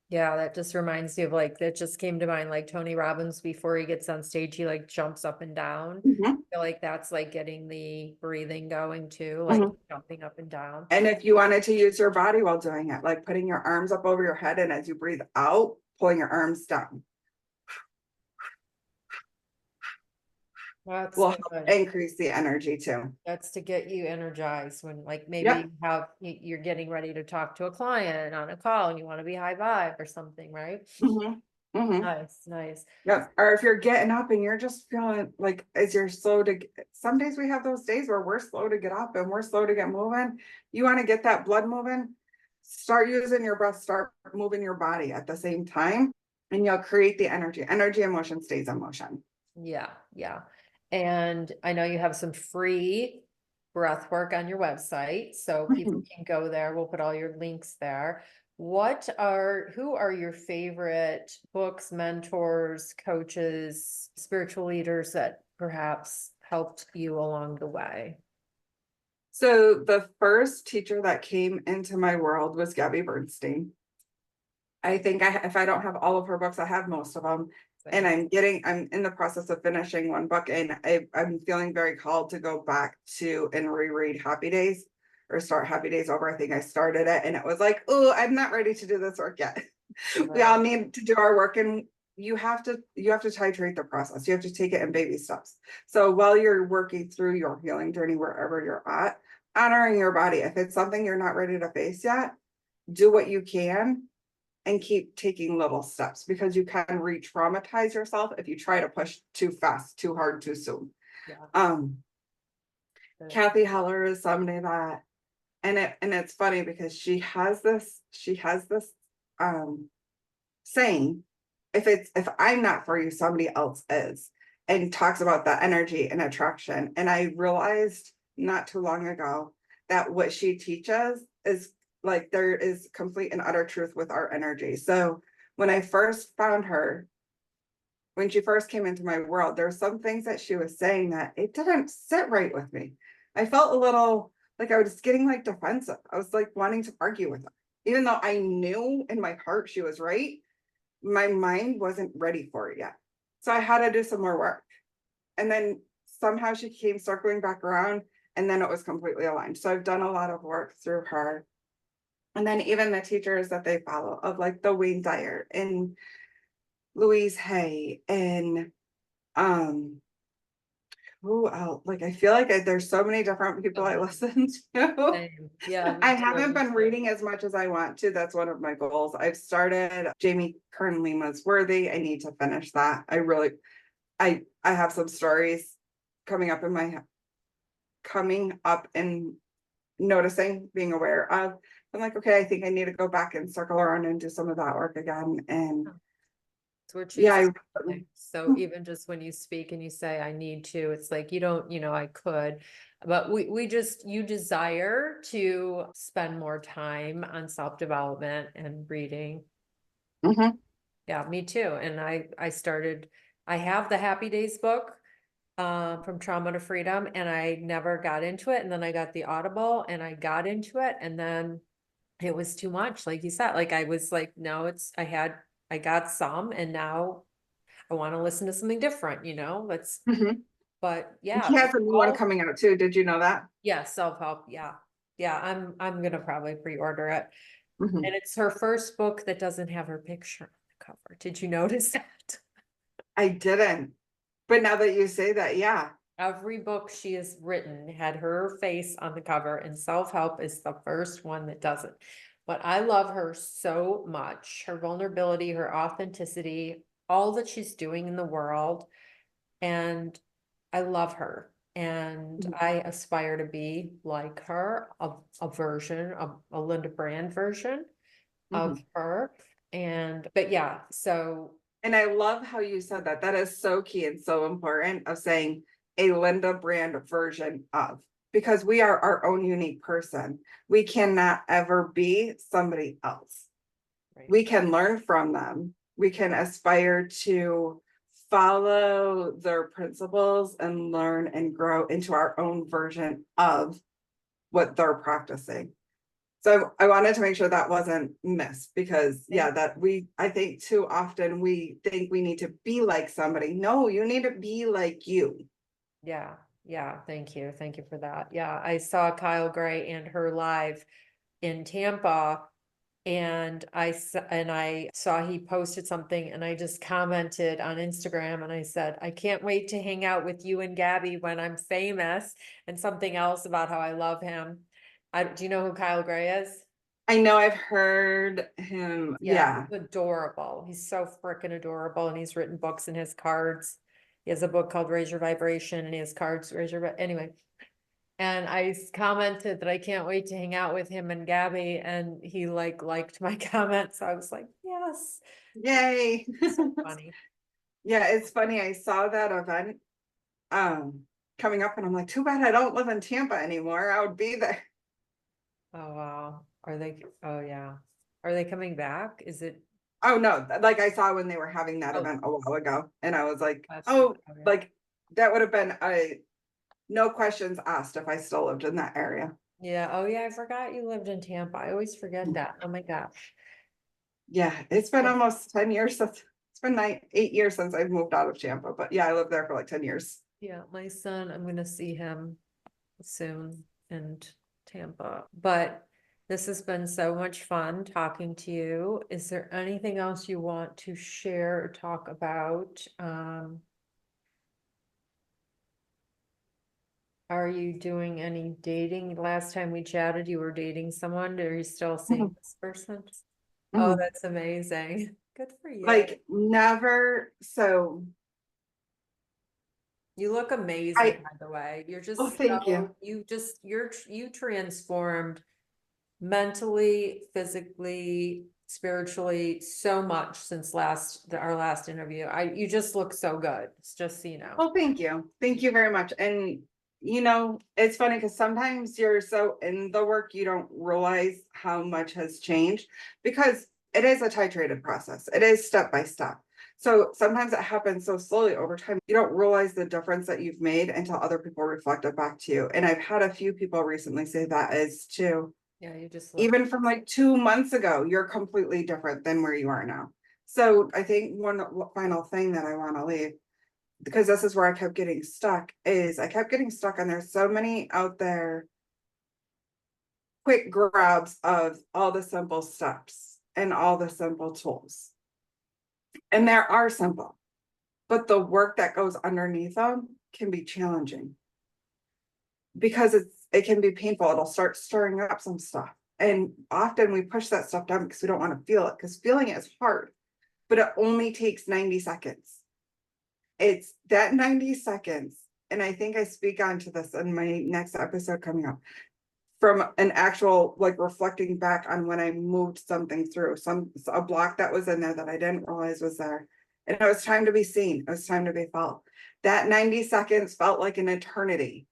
Yeah, that just reminds me of, like, that just came to mind, like Tony Robbins, before he gets on stage, he like jumps up and down. Mhm, I feel like that's like getting the breathing going too, like mhm. jumping up and down. And if you wanted to use your body while doing it, like putting your arms up over your head, and as you breathe out, pulling your arms down, That's will help good. increase the energy too. That's to get you energized when, like, maybe Yep. you have, you're getting ready to talk to a client on a call and you want to be high vibe or something, right? Mhm, mhm. Nice, nice. Yep. Or if you're getting up and you're just feeling like, as you're slow to, some days we have those days where we're slow to get up and we're slow to get moving. You want to get that blood moving, start using your breath, start moving your body at the same time, and you'll create the energy. Energy in motion stays in motion. Yeah, yeah. And I know you have some free breath work on your website, so people can go there. We'll put all your links there. Who are your favorite books, mentors, coaches, spiritual leaders that perhaps helped you along the way? So the first teacher that came into my world was Gabby Bernstein. I think if I don't have all of her books, I have most of them. And I'm in the process of finishing one book, and I'm feeling very called to go back to and reread Happy Days, or start Happy Days over. I think I started it and it was like, oh, I'm not ready to do this work yet. We all need to do our work, and you have to titrate the process. You have to take it in baby steps. So while you're working through your healing journey, wherever you're at, honoring your body. If it's something you're not ready to face yet, do what you can and keep taking little steps, because you can re-traumatize yourself if you try to push too fast, too hard, too soon. Yeah. Kathy Heller is somebody that, and it's funny because she has this saying if I'm not for you, somebody else is, and talks about that energy and attraction. And I realized not too long ago that what she teaches is like there is complete and utter truth with our energy. So when I first found her, when she first came into my world, there were some things that she was saying that it didn't sit right with me. I felt a little like I was getting like defensive. I was like wanting to argue with her, even though I knew in my heart she was right. My mind wasn't ready for it yet. So I had to do some more work. And then somehow she came circling back around, and then it was completely aligned. So I've done a lot of work through her. And then even the teachers that they follow, of like the Wayne Dyer and Louise Hay and who else? Like I feel like there's so many different people I listen to. Same. Yeah, I me too, haven't me been too. reading as much as I want to. That's one of my goals. I've started Jamie Kern Lima's Worthy. I need to finish that. I have some stories coming up in my coming up and noticing, being aware of. I'm like, okay, I think I need to go back and circle around and do some of that work again. And So we're yeah, choosing things. So even just when you speak and you say, I need to, it's like, you don't, I could, but we just, you desire to spend more time on self-development and reading. Mhm. Yeah, me too. And I have the Happy Days book, from Trauma to Freedom, and I never got into it. And then I got the Audible and I got into it, and then it was too much. Like you said, like I was like, no, I got some, and now I want to listen to something different, Mhm. but She yeah, has a new one coming out too. Did you know that? yeah, self-help. Yeah. Yeah. I'm going to probably pre-order it. Mhm. And it's her first book that doesn't have her picture on the cover. Did you notice that? I didn't. But now that you say that, yeah. Every book she has written had her face on the cover, and self-help is the first one that doesn't. But I love her so much, her vulnerability, her authenticity, all that she's doing in the world. And I love her. And Mhm. I aspire to be like her, a version of a Linda Brand version of Mhm. her. But yeah, so And I love how you said that. That is so key and so important of saying a Linda Brand version of, because we are our own unique person. We cannot ever be somebody else. right. We can learn from them. We can aspire to follow their principles and learn and grow into our own version of what they're practicing. So I wanted to make sure that wasn't missed, because yeah, I think too often we think we need to be like somebody. No, you need to be like you. Yeah, yeah, thank you. Thank you for that. Yeah, I saw Kyle Gray and her live in Tampa, and I saw he posted something, and I just commented on Instagram, and I said, I can't wait to hang out with you and Gabby when I'm famous, and something else about how I love him. Do you know who Kyle Gray is? I know I've heard him. Yeah, Yeah. he's adorable. He's so freaking adorable, and he's written books and his cards. He has a book called Raise Your Vibration, and he has cards, anyway. And I commented that I can't wait to hang out with him and Gabby, and he liked my comment. So I was like, yes, Yay. so funny. Yeah, it's funny. I saw that event um coming up, and I'm like, too bad I don't live in Tampa anymore. I would be there. Oh, wow. Oh yeah. Are they coming back? Is it, Oh no, like I saw when they were having that oh, event a while ago, and I was like, last week? oh, Oh, yeah. like that would have been a no questions asked if I still lived in that area. Yeah. Oh yeah. I forgot you lived in Tampa. I always forget that. Oh my gosh. Yeah, it's been Yeah. almost 10 years since it's been 8 years since I've moved out of Tampa, but yeah, I lived there for like 10 years. Yeah. My son, I'm going to see him soon in Tampa, but this has been so much fun talking to you. Is there anything else you want to share or talk about? Are you doing any dating? Last time we chatted, you were dating someone. Are you still seeing Mhm, this person? Oh, mhm. that's amazing. Good for you. Like never. So You look amazing, I, by the way. You're oh, just thank you. you transformed mentally, physically, spiritually so much since our last interview. You just look so good. It's just so you know. Well, thank you. Thank you very much. And it's funny because sometimes you're so in the work, you don't realize how much has changed because it is a titrated process. It is step by step. So sometimes it happens so slowly over time, you don't realize the difference that you've made until other people reflect it back to you. And I've had a few people recently say that is too. Yeah, you just look. Even from like 2 months ago, you're completely different than where you are now. So I think one final thing that I want to leave, because this is where I kept getting stuck, is I kept getting stuck, and there's so many out there quick grabs of all the simple steps and all the simple tools. And there are simple, but the work that goes underneath them can be challenging because it can be painful. It'll start stirring up some stuff. And often we push that stuff down because we don't want to feel it, because feeling it is hard, but it only takes 90 seconds. It's that 90 seconds. And I think I speak onto this in my next episode coming up, from an actual, like, reflecting back on when I moved something through, a block that was in there that I didn't realize was there. And it was time to be seen. It was time to be felt. That 90 seconds felt like an eternity,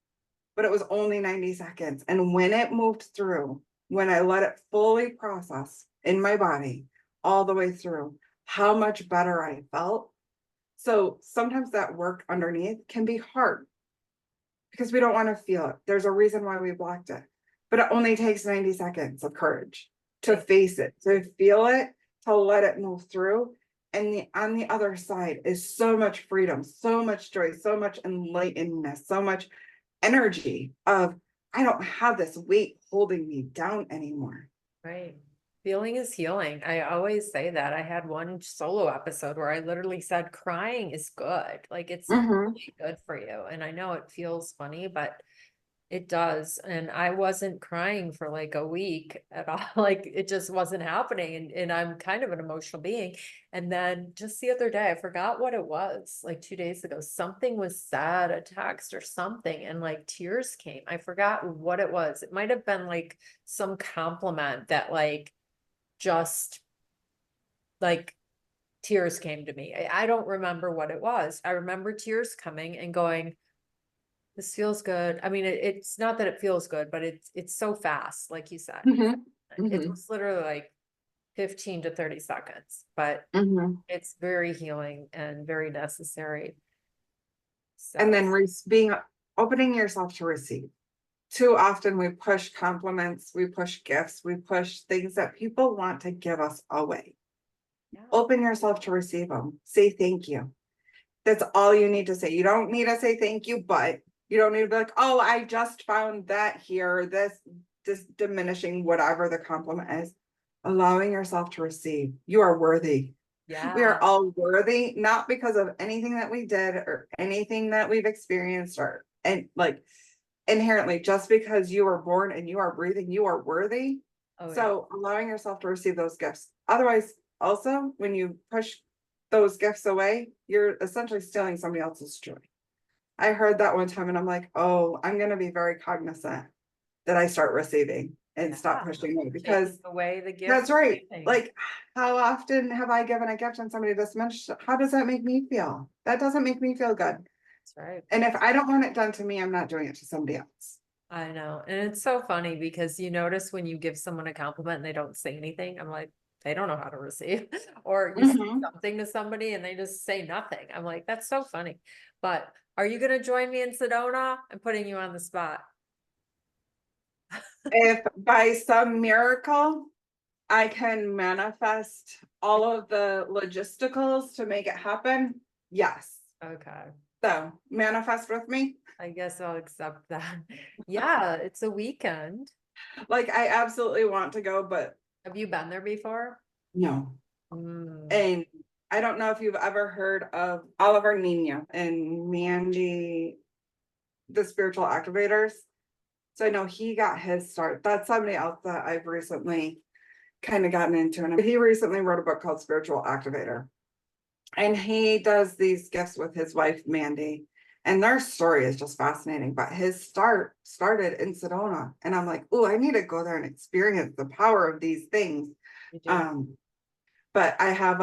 but it was only 90 seconds. And when it moved through, when I let it fully process in my body all the way through, how much better I felt. So sometimes that work underneath can be hard because we don't want to feel it. There's a reason why we blocked it, but it only takes 90 seconds of courage to face it, to feel it, to let it move through. And on the other side is so much freedom, so much joy, so much enlightenedness, so much energy of, I don't have this weight holding me down anymore. Right. Feeling is healing. I always say that. I had one solo episode where I literally said crying is good. Like it's really good for you. And I know it feels funny, but it does. And I wasn't crying for like a week at all. Like it just wasn't happening. And I'm kind of an emotional being. And then just the other day, I forgot what it was, like 2 days ago, something was said, a text or something, and like tears came. I forgot what it was. It might have been like some compliment that just like tears came to me. I don't remember what it was. I remember tears coming and going, this feels good. I mean, it's not that it feels good, but it's so fast, like you said. It was literally like 15 to 30 seconds, but it's very healing and very necessary. So. And then opening yourself to receive. Too often we push compliments, we push gifts, we push things that people want to give us away. Yeah. Open yourself to receive them. Say thank you. That's all you need to say. You don't need to say thank you, but you don't need to be like, oh, I just found that here, this diminishing whatever the compliment is. Allowing yourself to receive. You are worthy. Yeah. We are all worthy, not because of anything that we did or anything that we've experienced inherently, just because you were born and you are breathing, you are worthy. So allowing yourself to receive those gifts. Otherwise, also, when you push those gifts away, you're essentially stealing somebody else's joy. I heard that one time and I'm like, oh, I'm going to be very cognizant that I start receiving and stop pushing away, because away the gift. That's right. Like, how often have I given a gift and somebody diminished? How does that make me feel? That doesn't make me feel good. That's right. And if I don't want it done to me, I'm not doing it to somebody else. I know. And it's so funny because you notice when you give someone a compliment and they don't say anything, I'm like, they don't know how to receive. Or you say something to somebody and they just say nothing. I'm like, that's so funny. But are you going to join me in Sedona? I'm putting you on the spot. If by some miracle I can manifest all of the logisticals to make it happen, yes. Okay. So manifest with me. I guess I'll accept that. Yeah, it's a weekend. Like, I absolutely want to go, but have you been there before? No. And I don't know if you've ever heard of Oliver Nina and Mandy, the spiritual activators. So I know he got his start. That's somebody else that I've recently kind of gotten into. And he recently wrote a book called Spiritual Activator. And he does these gifts with his wife, Mandy. And their story is just fascinating. But his started in Sedona. And I'm like, oh, I need to go there and experience the power of these things. but I have,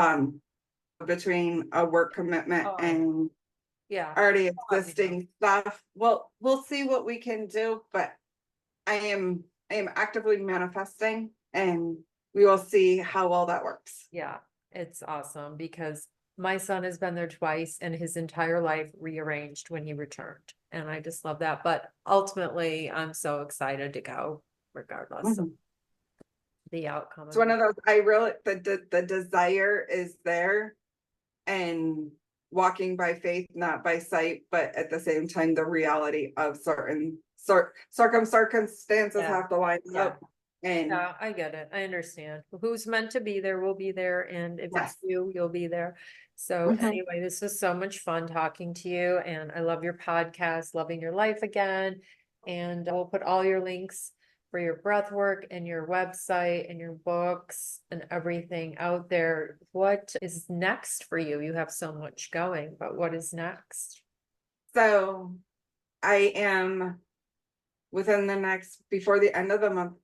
between a work commitment Oh. and Yeah, already let me know. existing stuff, well, we'll see what we can do, but I am actively manifesting, and we will see how well that works. Yeah, it's awesome because my son has been there twice and his entire life rearranged when he returned. And I just love that. But ultimately, I'm so excited to go regardless of Mhm. the outcome It's of one it. of those, I really, the desire is there, and walking by faith, not by sight, but at the same time, the reality of certain circumstances Yeah. have to line Yeah. up. And Yeah, I get it. I understand. Who's meant to be there will be there. And if it's yes, you, you'll be there. So Mhm. anyway, this was so much fun talking to you. And I love your podcast, Loving Your Life Again. And we'll put all your links for your breath work and your website and your books and everything out there. What is next for you? You have so much going, but what is next? So I am within the next, before the end of the month,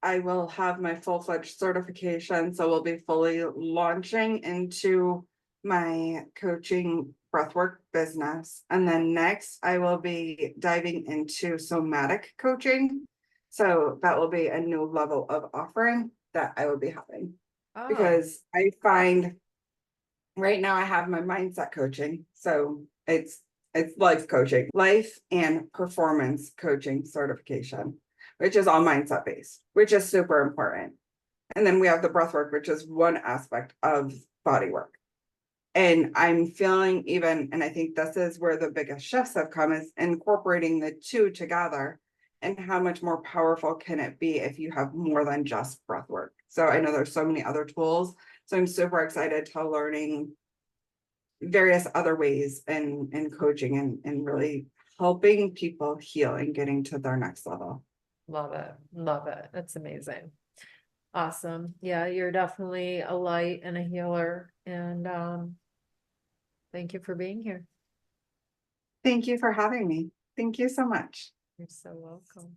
I will have my full-fledged certification. So we'll be fully launching into my coaching breathwork business. And then next, I will be diving into somatic coaching. So that will be a new level of offering that I will be having. Oh, Because I find right now I have my mindset coaching. So it's life coaching, life and performance coaching certification, which is all mindset based, which is super important. And then we have the breath work, which is one aspect of body work. And I'm feeling even, and I think this is where the biggest shifts have come, is incorporating the two together. And how much more powerful can it be if you have more than just breath work? So I know there's so many other tools. So I'm super excited to learning various other ways and coaching and really helping people heal and getting to their next level. love it. Love it. That's amazing. Awesome. Yeah, you're definitely a light and a healer. And thank you for being here. Thank you for having me. Thank you so much. You're so welcome.